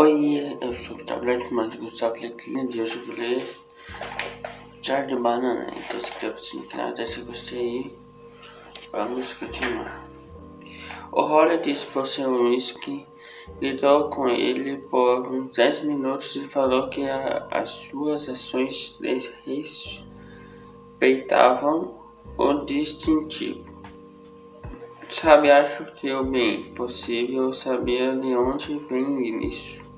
Oi, eu sou o Tablet, mas Gustavo Lequinha e hoje eu vou ler Jar de Banana. Então inscreva-se no canal, deixa o gostei aí. Vamos continuar. O Holly disse para o seu whisky, lidou com ele por uns 10 minutos e falou que as suas ações respeitavam o distintivo. Sabe, acho que o bem possível sabia de onde vem isso.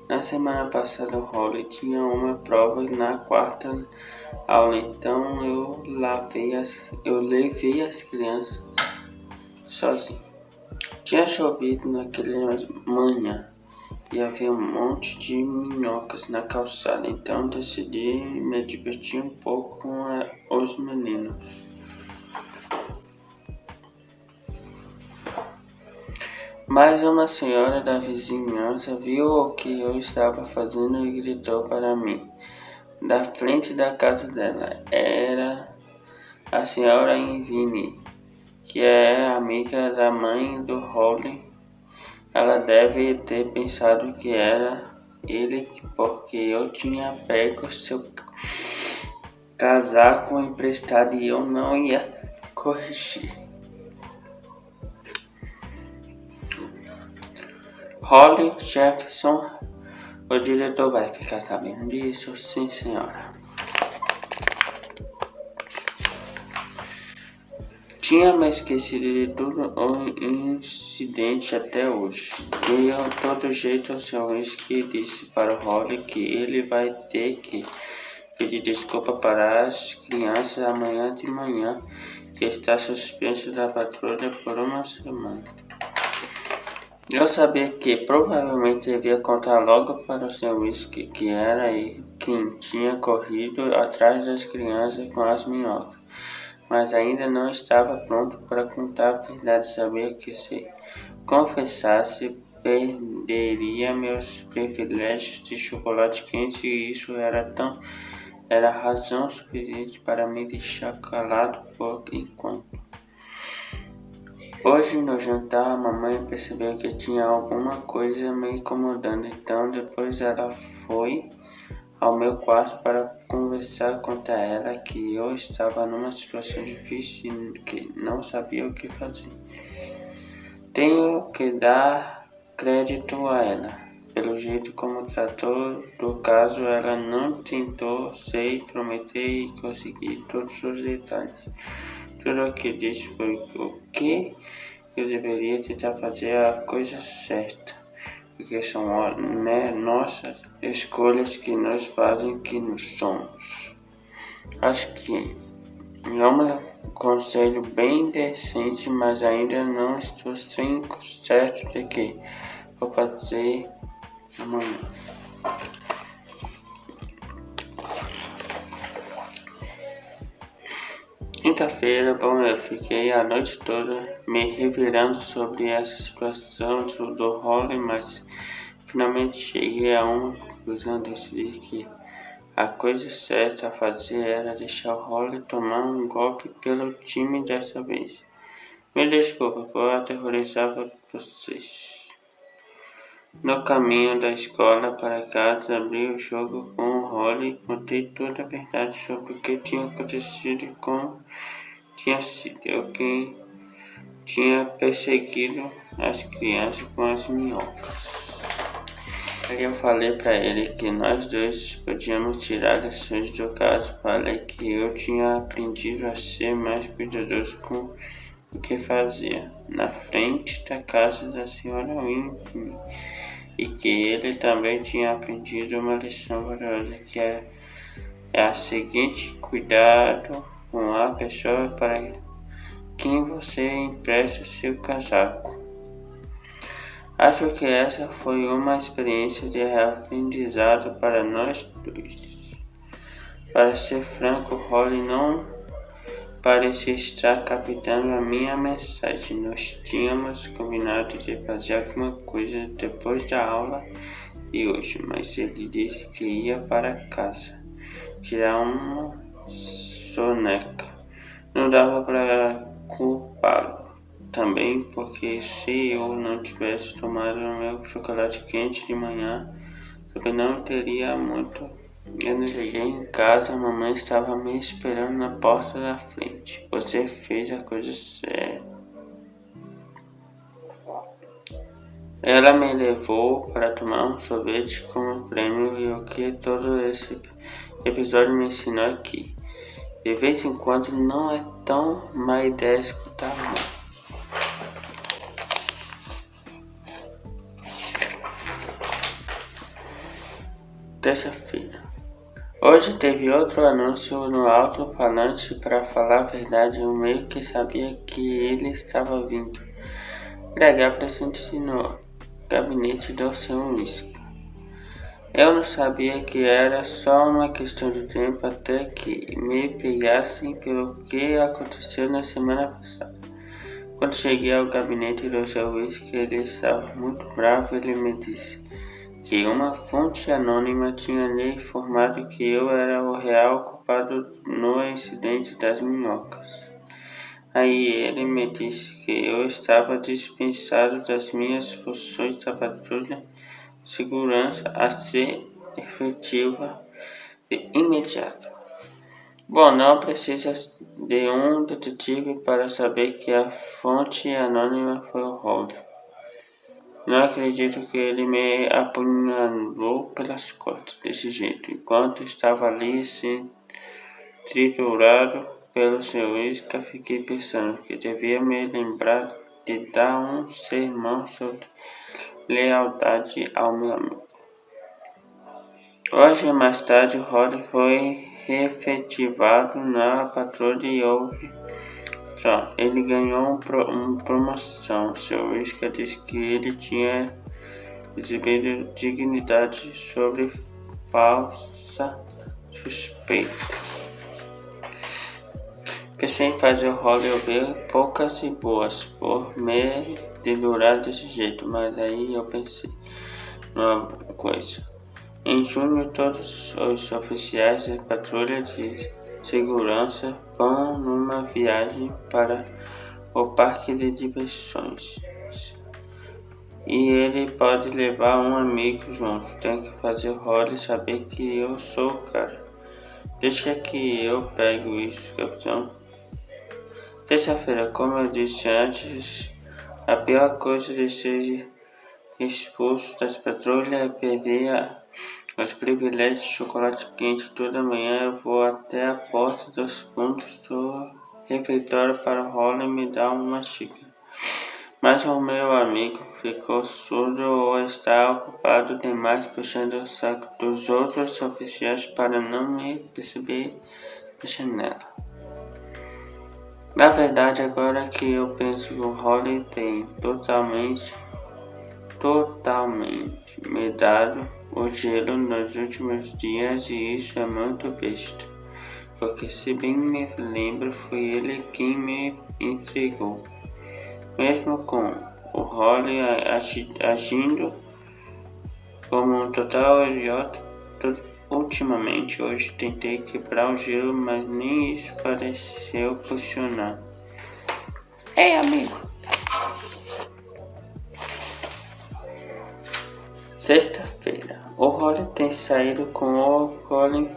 Na semana passada o Holly tinha uma prova na quarta aula, então eu levei as crianças sozinho. Tinha chovido naquela manhã e havia um monte de minhocas na calçada, então decidi me divertir um pouco com os meninos. Mas uma senhora da vizinhança viu o que eu estava fazendo e gritou para mim, da frente da casa dela. Era a senhora Invine, que é amiga da mãe do Holly. Ela deve ter pensado que era ele porque eu tinha pego seu casaco emprestado e eu não ia corrigir. Holly Jefferson, o diretor vai ficar sabendo disso? Sim, senhora. Tinha me esquecido de todo o incidente até hoje. De todo jeito, o seu whisky disse para o Holly que ele vai ter que pedir desculpa para as crianças amanhã de manhã, que está suspenso da patrulha por uma semana. Eu sabia que provavelmente devia contar logo para o seu whisky que era ele quem tinha corrido atrás das crianças com as minhocas, mas ainda não estava pronto para contar a verdade. Sabia que se confessasse perderia meus privilégios de chocolate quente e isso era razão suficiente para me deixar calado por enquanto. Hoje no jantar, a mamãe percebeu que tinha alguma coisa me incomodando, então depois ela foi ao meu quarto para conversar. Contar a ela que eu estava numa situação difícil e que não sabia o que fazer. Tenho que dar crédito a ela. Pelo jeito como tratou do caso, ela não tentou se intrometer e conseguir todos os detalhes. Tudo o que disse foi o que eu deveria tentar fazer a coisa certa, porque são nossas escolhas que nos fazem quem nós somos. Acho que é um conselho bem decente, mas ainda não estou certo de que vou fazer amanhã. Quinta-feira, eu fiquei a noite toda me revirando sobre essa situação do Holly, mas finalmente cheguei a uma conclusão. Decidi que a coisa certa a fazer era deixar o Holly tomar um golpe pelo time dessa vez. Me desculpa por aterrorizar vocês. No caminho da escola para casa, abri o jogo com o Holly e contei toda a verdade sobre o que tinha acontecido e como tinha sido eu quem tinha perseguido as crianças com as minhocas. Aí eu falei para ele que nós dois podíamos tirar lições do caso. Falei que eu tinha aprendido a ser mais cuidadoso com o que fazia na frente da casa da senhora Winfrey, e que ele também tinha aprendido uma lição valiosa, que é a seguinte: cuidado com a pessoa para quem você empresta seu casaco. Acho que essa foi uma experiência de aprendizado para nós dois. Para ser franco, Holly não parecia estar captando a minha mensagem. Nós tínhamos combinado de fazer alguma coisa depois da aula de hoje, mas ele disse que ia para casa tirar uma soneca. Não dava para culpá-lo. também porque se eu não tivesse tomado o meu chocolate quente de manhã, também não teria muito. Eu cheguei em casa, a mamãe estava me esperando na porta da frente. Você fez a coisa certa. Ela me levou para tomar um sorvete como prêmio e o que todo esse episódio me ensinou aqui. De vez em quando não é tão má ideia escutar não. Terça-feira. Hoje teve outro anúncio no alto-falante. Para falar a verdade, eu meio que sabia que ele estava vindo. Pregar presente no gabinete do seu uísque. Eu não sabia que era só uma questão de tempo até que me pegassem pelo que aconteceu na semana passada. Quando cheguei ao gabinete do seu uísque, ele estava muito bravo. Ele me disse que uma fonte anônima tinha lhe informado que eu era o real culpado no incidente das minhocas. Aí ele me disse que eu estava dispensado das minhas funções da patrulha de segurança a ser efetiva de imediato. Bom, não precisa de um detetive para saber que a fonte anônima foi o Holly. Não acredito que ele me apunhalou pelas costas desse jeito, enquanto estava ali, assim, triturado pelo seu uísque. Fiquei pensando que devia me lembrar de dar um sermão sobre lealdade ao meu amigo. Hoje, mais tarde, Holly foi efetivado na patrulha e houve só. Ele ganhou uma promoção. Seu uísque disse que ele tinha exibido dignidade sobre falsa suspeita. Pensei em fazer o Holly ouvir poucas e boas por meio de durar desse jeito, mas aí eu pensei numa coisa. Em junho, todos os oficiais da patrulha de segurança vão numa viagem para o parque de diversões. E ele pode levar um amigo junto. Tem que fazer o Holly saber que eu sou o cara. Deixa que eu pego isso, capitão. Terça-feira, como eu disse antes, a pior coisa de ser expulso das patrulhas é perder os privilégios de chocolate quente. Toda manhã eu vou até a porta dos fundos do refeitório para o Holly me dar uma xícara. Mas o meu amigo ficou surdo ou está ocupado demais puxando o saco dos outros oficiais para não me perceber na janela. Na verdade, agora que eu penso, o Holly tem totalmente me dado o gelo nos últimos dias, e isso é muito besta, porque se bem me lembro, foi ele quem me entregou. Mesmo com o Holly agindo como um total idiota ultimamente, hoje tentei quebrar o gelo, mas nem isso pareceu funcionar. Ei, amigo! Sexta-feira. O Holly tem saído com o Colin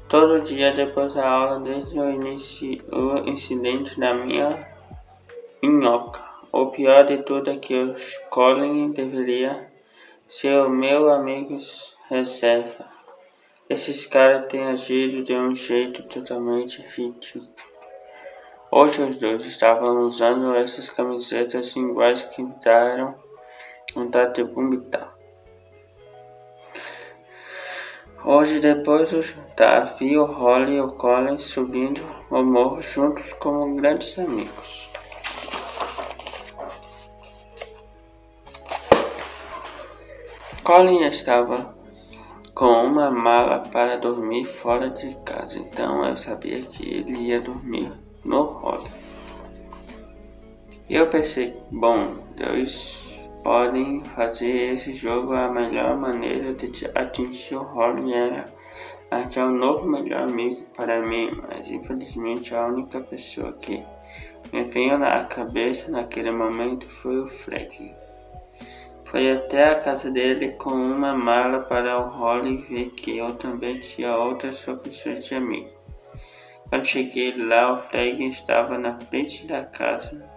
todo dia depois da aula desde o incidente da minha minhoca. O pior de tudo é que o Colin deveria ser o meu amigo reserva. Esses caras têm agido de um jeito totalmente ridículo. Hoje os dois estavam usando essas camisetas iguais que me deram vontade de vomitar. Hoje, depois do jantar, vi o Holly e o Colin subindo o morro juntos como grandes amigos. Colin estava com uma mala para dormir fora de casa, então eu sabia que ele ia dormir no Holly. Eu pensei, bom, dois podem fazer esse jogo. A melhor maneira de atingir o Holly era Achar um novo melhor amigo para mim, mas infelizmente a única pessoa que me veio na cabeça naquele momento foi o Frank. Foi até a casa dele com uma mala para o Holly ver que eu também tinha outras opções de amigo. Quando cheguei lá, o Frank estava na frente da casa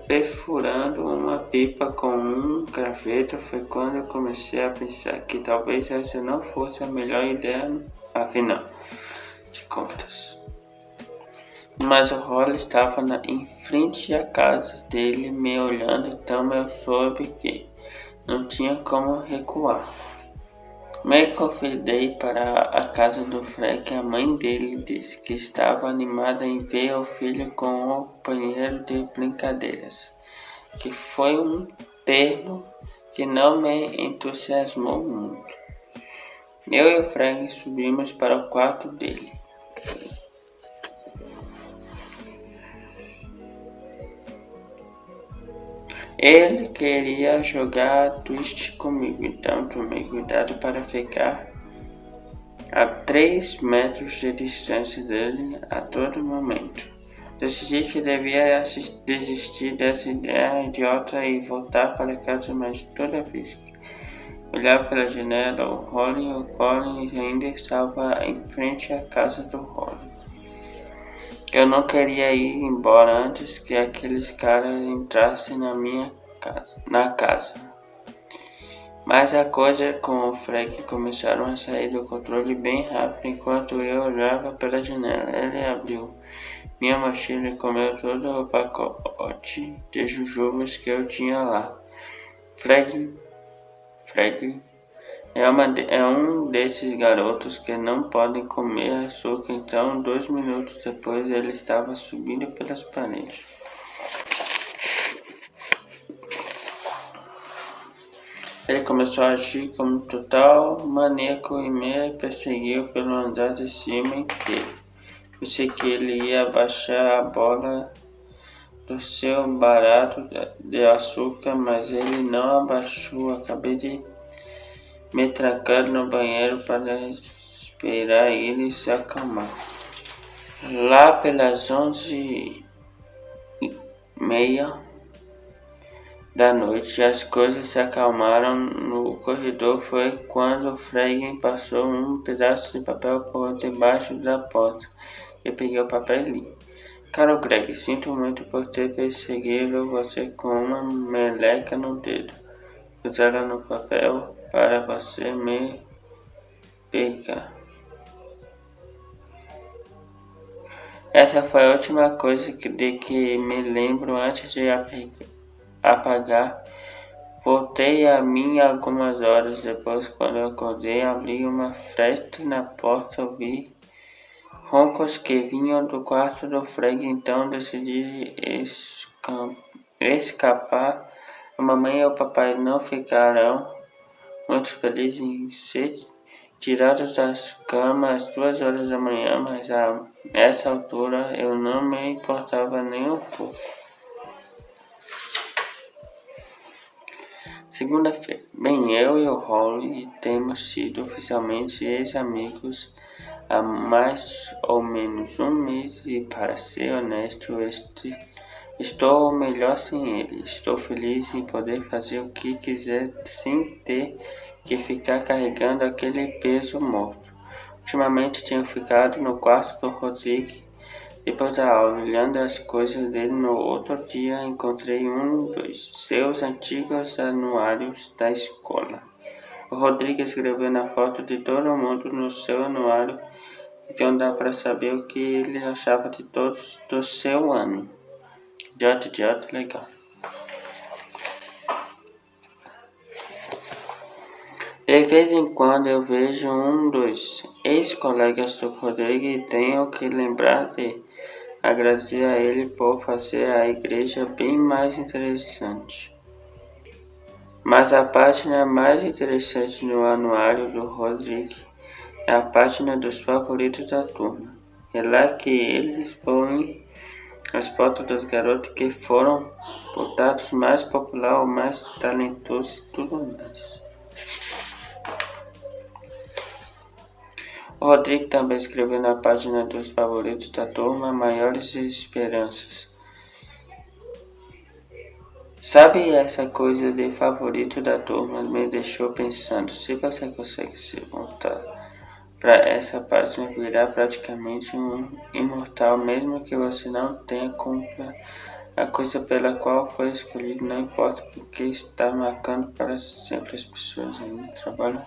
perfurando uma pipa com um graveto. Foi quando eu comecei a pensar que talvez essa não fosse a melhor ideia, afinal de contas. Mas o Holly estava em frente à casa dele me olhando, então eu soube que não tinha como recuar. Me convidei para a casa do Frank. A mãe dele disse que estava animada em ver o filho com um companheiro de brincadeiras, que foi um termo que não me entusiasmou muito. Eu e o Frank subimos para o quarto dele. Ele queria jogar twist comigo, então tomei cuidado para ficar a 3 metros de distância dele a todo momento. Decidi que devia desistir dessa ideia idiota e voltar para casa, mas toda vez que olhava pela janela, o Colin ainda estava em frente à casa do Holly. Eu não queria ir embora antes que aqueles caras entrassem na casa. Mas a coisa com o Frank começaram a sair do controle bem rápido enquanto eu olhava pela janela. Ele abriu minha mochila e comeu todo o pacote de jujubas que eu tinha lá. Frank é um desses garotos que não podem comer açúcar, então 2 minutos depois ele estava subindo pelas paredes. Ele começou a agir como um total maníaco e me perseguiu pelo andar de cima inteiro. Pensei que ele ia baixar a bola do seu barato de açúcar, mas ele não abaixou. Acabei de me trancar no banheiro para esperar ele se acalmar. Lá pelas 11h30 da noite, as coisas se acalmaram no corredor. Foi quando o Frank passou um pedaço de papel por debaixo da porta. Eu peguei o papel e li. Caro Greg, sinto muito por ter perseguido você com uma meleca no dedo. Usaram no papel para você me pegar. Essa foi a última coisa de que me lembro antes de apagar. Voltei a mim algumas horas depois. Quando eu acordei, abri uma fresta na porta, ouvi roncos que vinham do quarto do Frank, então decidi escapar. A mamãe e o papai não ficaram muito felizes em ser tirados das camas às 2 horas da manhã, mas a essa altura eu não me importava nem um pouco. Segunda-feira. Bem, eu e o Holly temos sido oficialmente ex-amigos há mais ou menos um mês e, para ser honesto, estou melhor sem ele. Estou feliz em poder fazer o que quiser sem ter que ficar carregando aquele peso morto. Ultimamente tenho ficado no quarto do Rodrigo depois da aula, olhando as coisas dele. No outro dia encontrei um dos seus antigos anuários da escola. O Rodrigo escreveu na foto de todo mundo no seu anuário, então dá para saber o que ele achava de todos do seu ano. Idiota, legal. De vez em quando eu vejo um dos ex-colegas do Rodrigo e tenho que lembrar de agradecer a ele por fazer a igreja bem mais interessante. Mas a página mais interessante no anuário do Rodrigo é a página dos favoritos da turma. É lá que eles põem as fotos dos garotos que foram votados mais popular ou mais talentosos e tudo mais. O Rodrigo também escreveu na página dos favoritos da turma Maiores Esperanças. Sabe, essa coisa de favorito da turma me deixou pensando, se você consegue se montar para essa página virar praticamente um imortal, mesmo que você não tenha cumpra a coisa pela qual foi escolhido, não importa, porque está marcando para sempre as pessoas ainda trabalham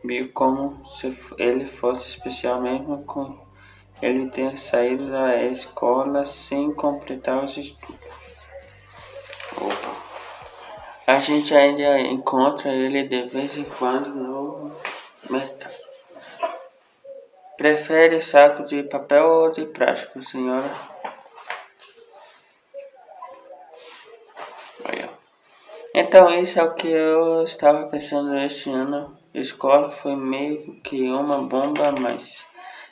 meio como se ele fosse especial, mesmo com ele ter saído da escola sem completar os estudos. A gente ainda encontra ele de vez em quando no mercado. Prefere saco de papel ou de plástico, senhora? Olha. Então, isso é o que eu estava pensando este ano. Escola foi meio que uma bomba, mas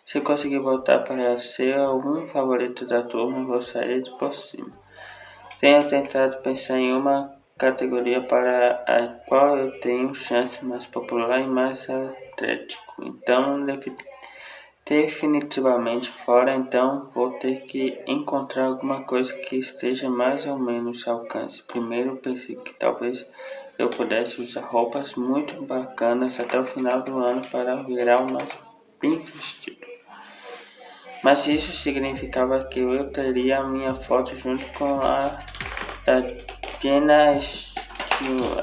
se conseguir voltar para ser algum favorito da turma, vou sair de por cima. Tenho tentado pensar em uma categoria para a qual eu tenho chance mais popular e mais atlético. Então, definitivamente fora, então vou ter que encontrar alguma coisa que esteja mais ou menos ao alcance. Primeiro pensei que talvez eu pudesse usar roupas muito bacanas até o final do ano para virar o mais bem vestido. Mas isso significava que eu teria a minha foto junto com a da Jenna Steele.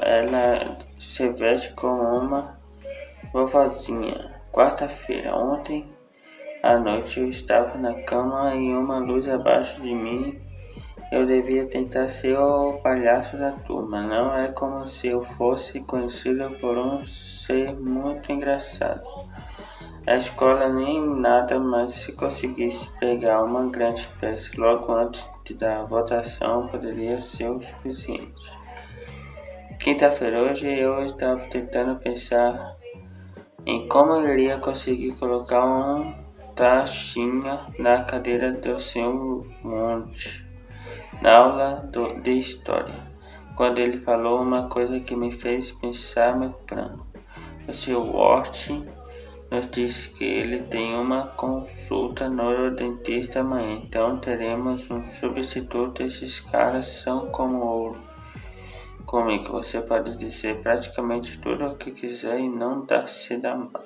Ela se veste como uma vovozinha. Quarta-feira, ontem à noite eu estava na cama e uma luz abaixo de mim. Eu devia tentar ser o palhaço da turma. Não é como se eu fosse conhecido por um ser muito engraçado. A escola nem nada, mas se conseguisse pegar uma grande peça logo antes da votação, poderia ser o suficiente. Quinta-feira, hoje eu estava tentando pensar em como eu iria conseguir colocar um taxinha na cadeira do seu monte, na aula de história, quando ele falou uma coisa que me fez pensar meu plano. O seu Wart nos disse que ele tem uma consulta no dentista amanhã, então teremos um substituto. Esses caras são como ouro. Comigo você pode dizer praticamente tudo o que quiser e não se dá mal.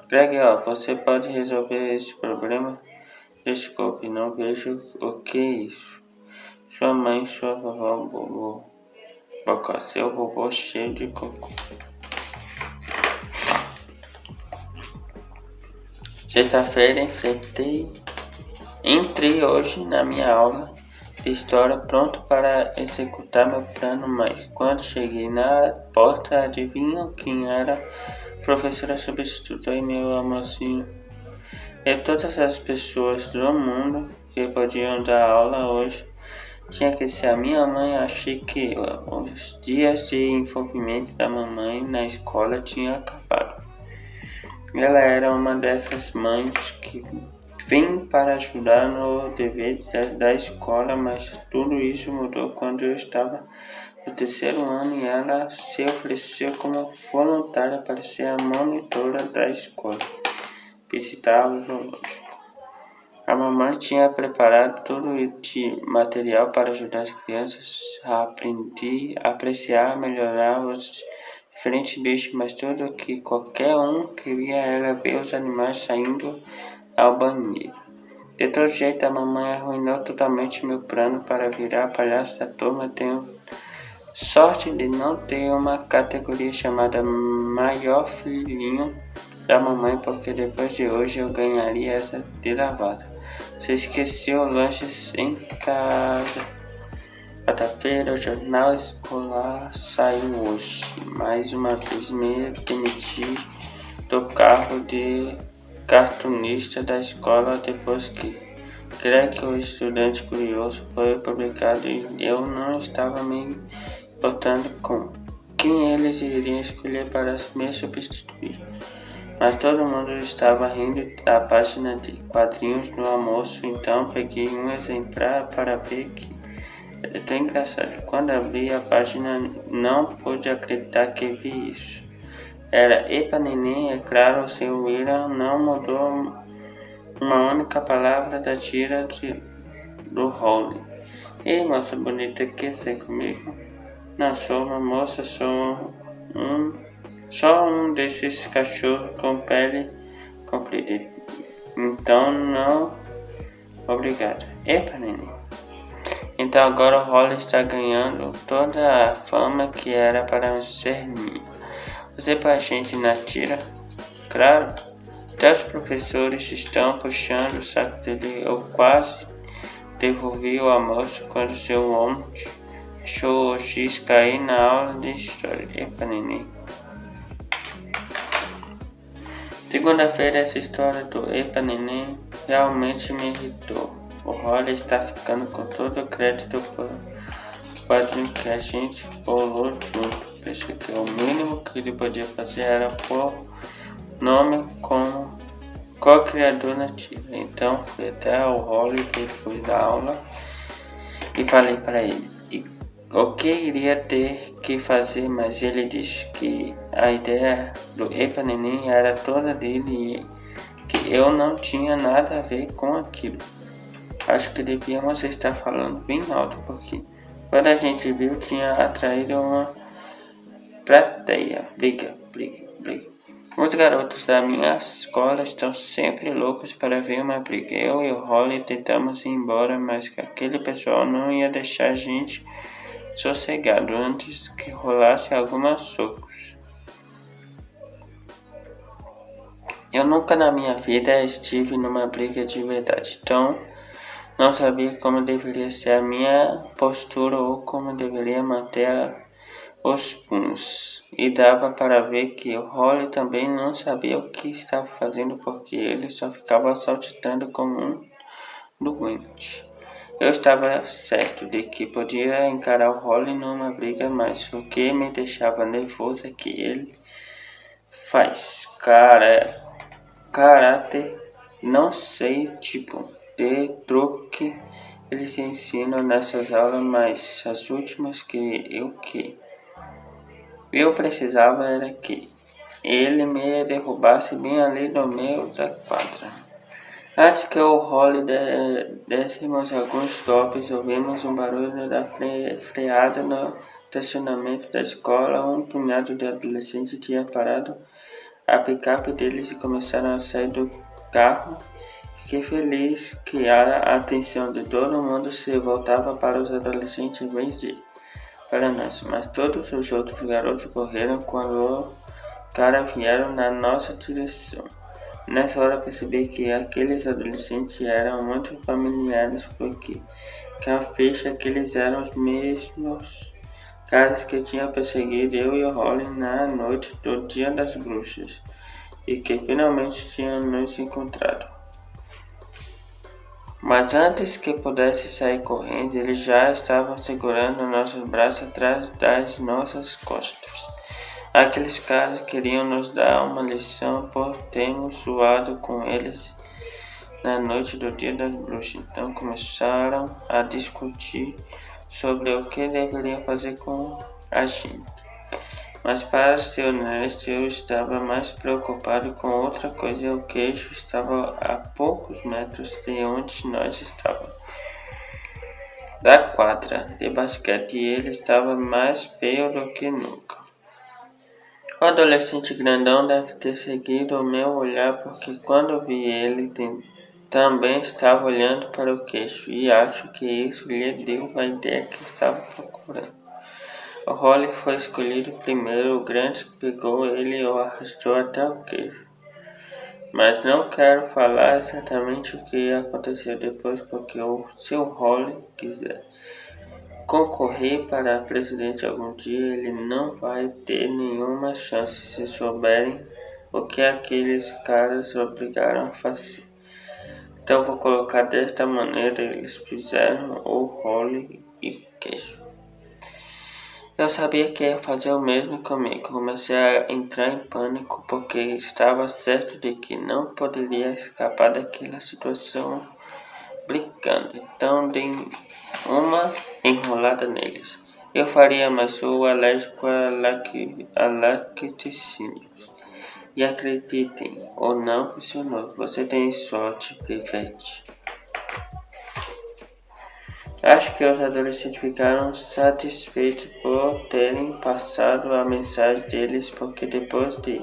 Greg, você pode resolver esse problema? Desculpe, não vejo o que é isso. Sua mãe, sua vovó, bobô. Bocó, seu bobô cheio de cocô. Sexta-feira entrei hoje na minha aula de história pronto para executar meu plano, mas quando cheguei na porta, adivinham quem era? Professora substituta e meu amorzinho. E todas as pessoas do mundo que podiam dar aula hoje tinha que ser a minha mãe. Achei que os dias de envolvimento da mamãe na escola tinham acabado. Ela era uma dessas mães que vem para ajudar no dever da escola, mas tudo isso mudou quando eu estava no terceiro ano e ela se ofereceu como voluntária para ser a monitora da escola. Visitar o zoológico. A mamãe tinha preparado todo de material para ajudar as crianças a apreciar, melhorar os diferentes bichos, mas tudo que qualquer um queria era ver os animais saindo ao banheiro. De todo jeito, a mamãe arruinou totalmente meu plano para virar palhaço da turma. Tenho sorte de não ter uma categoria chamada maior filhinho da mamãe, porque depois de hoje eu ganharia essa de lavada. Você esqueceu lanches em casa. Quarta-feira, o jornal escolar saiu hoje. Mais uma vez me demiti do cargo de cartunista da escola depois que Greg, o estudante curioso, foi publicado e eu não estava me importando com quem eles iriam escolher para me substituir. Mas todo mundo estava rindo da página de quadrinhos no almoço, então peguei um exemplar para ver que é tão engraçado. Quando abri a página, não pude acreditar que vi isso. era "Epa neném", é claro, o seu William não mudou uma única palavra da tira do Holly. "Ei, moça bonita, quer ser comigo?" "Não sou uma moça, só um desses cachorros com pele comprida. Então não, obrigado." "Epa neném." Então agora o Holly está ganhando toda a fama que era para ser minha. Você para a gente na tira? Claro. Até os professores estão puxando o saco dele. Eu quase devolvi o almoço quando seu homem deixou o X cair na aula de história. Epa neném. Segunda-feira, essa história do Epa neném realmente me irritou. O Holly está ficando com todo o crédito por quadrinho que a gente bolou junto. Pensei que o mínimo que ele podia fazer era pôr nome como co-criador na tira. Então fui até o Holly depois da aula e falei para ele o que iria ter que fazer, mas ele disse que a ideia do Epa neném era toda dele e que eu não tinha nada a ver com aquilo. Acho que devíamos estar falando bem alto, porque quando a gente viu tinha atraído uma plateia. Briga. Os garotos da minha escola estão sempre loucos para ver uma briga. Eu e o Holly tentamos ir embora, mas aquele pessoal não ia deixar a gente sossegado antes que rolasse alguns socos. Eu nunca na minha vida estive numa briga de verdade, então não sabia como deveria ser a minha postura ou como deveria manter os punhos. E dava para ver que o Holly também não sabia o que estava fazendo, porque ele só ficava saltitando como um doente. Eu estava certo de que podia encarar o Holly numa briga, mas o que me deixava nervoso é que ele faz caráter, não sei, tipo de truque eles ensinam nessas aulas, mas as últimas que eu precisava era que ele me derrubasse bem ali no meio da quadra. Antes que o Holly dessemos alguns golpes, ouvimos um barulho da freada no estacionamento da escola. Um punhado de adolescentes tinha parado a picape deles e começaram a sair do carro. Fiquei feliz que a atenção de todo mundo se voltava para os adolescentes em vez de para nós, mas todos os outros garotos correram quando os caras vieram na nossa direção. Nessa hora percebi que aqueles adolescentes eram muito familiares, porque a ficha que eles eram os mesmos caras que tinham perseguido eu e o Holly na noite do Dia das Bruxas e que finalmente tinham nos encontrado. Mas antes que pudesse sair correndo, eles já estavam segurando nossos braços atrás das nossas costas. Aqueles caras queriam nos dar uma lição por termos zoado com eles na noite do Dia das Bruxas. Então começaram a discutir sobre o que deveriam fazer com a gente. Mas para ser honesto, eu estava mais preocupado com outra coisa. O queixo estava a poucos metros de onde nós estávamos, da quadra de basquete, e ele estava mais feio do que nunca. O adolescente grandão deve ter seguido o meu olhar, porque quando vi ele também estava olhando para o queixo, e acho que isso lhe deu a ideia que estava procurando. O Holly foi escolhido primeiro. O grande pegou ele e o arrastou até o queixo. Mas não quero falar exatamente o que aconteceu depois, porque se o Holly quiser concorrer para presidente algum dia, ele não vai ter nenhuma chance se souberem o que aqueles caras obrigaram a fazer. Então vou colocar desta maneira: eles fizeram o Holly e o queixo. Eu sabia que ia fazer o mesmo comigo. Comecei a entrar em pânico porque estava certo de que não poderia escapar daquela situação brincando. Então dei uma enrolada neles. Eu faria, mas sou alérgico a lacticínios. E acreditem ou não, funcionou. Você tem sorte, Pivete. Acho que os adolescentes ficaram satisfeitos por terem passado a mensagem deles, porque depois de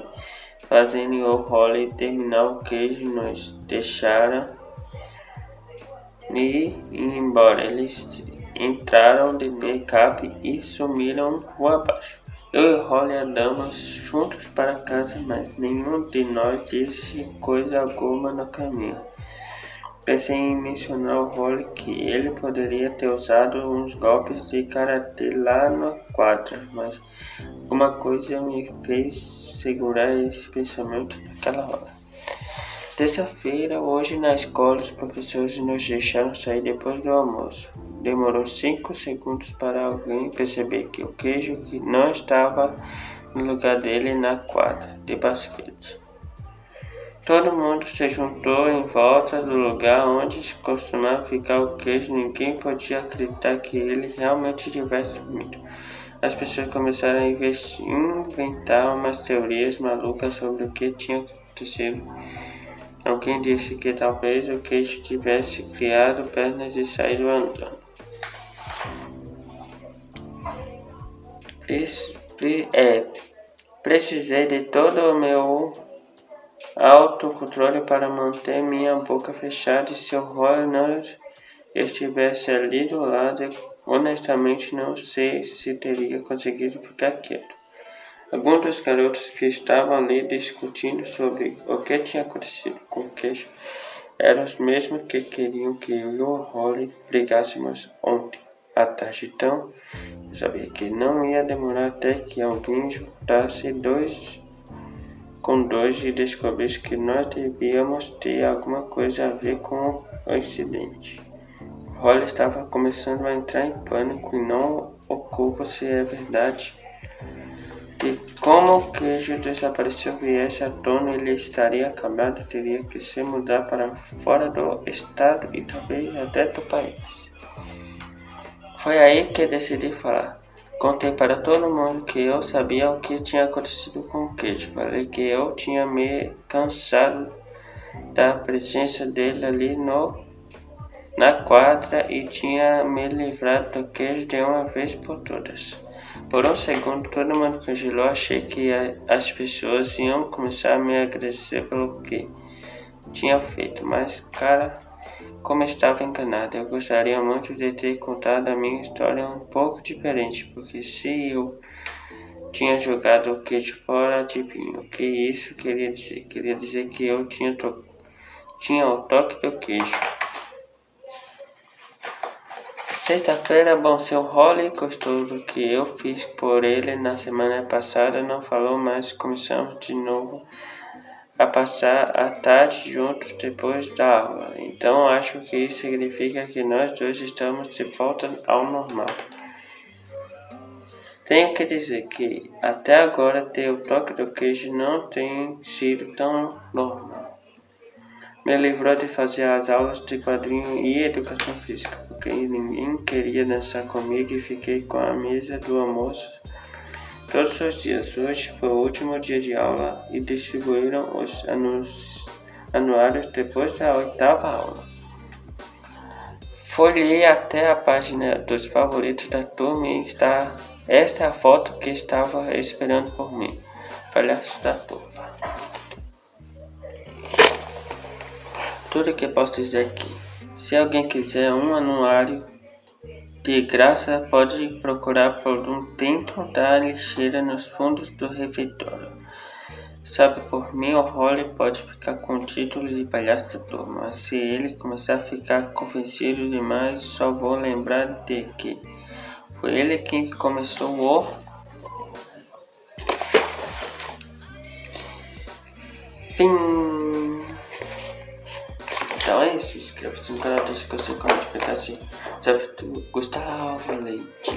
fazerem o role e terminar o queijo, nos deixaram ir embora. Eles entraram de backup e sumiram rua abaixo. Eu e Holly andamos juntos para casa, mas nenhum de nós disse coisa alguma no caminho. Pensei em mencionar ao Holly que ele poderia ter usado uns golpes de karatê lá na quadra, mas alguma coisa me fez segurar esse pensamento naquela hora. Terça-feira, hoje na escola, os professores nos deixaram sair depois do almoço. Demorou 5 segundos para alguém perceber que o queijo que não estava no lugar dele na quadra de basquete. Todo mundo se juntou em volta do lugar onde costumava ficar o queijo. Ninguém podia acreditar que ele realmente tivesse sumido. As pessoas começaram a inventar umas teorias malucas sobre o que tinha acontecido. Alguém disse que talvez o queijo tivesse criado pernas e saído andando. Precisei de todo o meu autocontrole para manter minha boca fechada, e se o Roy não estivesse ali do lado, honestamente não sei se teria conseguido ficar quieto. Alguns dos garotos que estavam ali discutindo sobre o que tinha acontecido com o queijo eram os mesmos que queriam que eu e o Holly brigássemos ontem à tarde. Então, eu sabia que não ia demorar até que alguém juntasse dois e descobrisse que nós devíamos ter alguma coisa a ver com o incidente. Holly estava começando a entrar em pânico e não ocupa se é verdade. E como o queijo desapareceu viesse à tona, ele estaria acabado, teria que se mudar para fora do estado e talvez até do país. Foi aí que decidi falar. Contei para todo mundo que eu sabia o que tinha acontecido com o queijo. Falei que eu tinha me cansado da presença dele ali na quadra e tinha me livrado do queijo de uma vez por todas. Por um segundo, todo mundo congelou. Achei que as pessoas iam começar a me agradecer pelo que tinha feito, mas, cara, como estava enganado. Eu gostaria muito de ter contado a minha história um pouco diferente, porque se eu tinha jogado o queijo fora, adivinha o que isso queria dizer? Queria dizer que eu tinha o toque do queijo. Sexta-feira, bom, seu Holly gostou do que eu fiz por ele na semana passada, não falou mais, começamos de novo a passar a tarde juntos depois da aula. Então acho que isso significa que nós dois estamos de volta ao normal. Tenho que dizer que até agora ter o toque do queijo não tem sido tão normal. Me livrou de fazer as aulas de quadrinho e educação física, porque ninguém queria dançar comigo e fiquei com a mesa do almoço todos os dias. Hoje foi o último dia de aula e distribuíram os anuários depois da 8ª aula. Folhei até a página dos favoritos da turma e esta é a foto que estava esperando por mim. Palhaço da turma. Tudo que posso dizer é que, se alguém quiser um anuário de graça, pode procurar por dentro da lixeira nos fundos do refeitório. Sabe, por mim, o Holly pode ficar com o título de palhaço da turma, mas se ele começar a ficar convencido demais, só vou lembrar de que foi ele quem começou o fim. Então é isso, inscreva-se no canal, deixa que eu sei como explicar assim. Sabe, Gustavo Leite.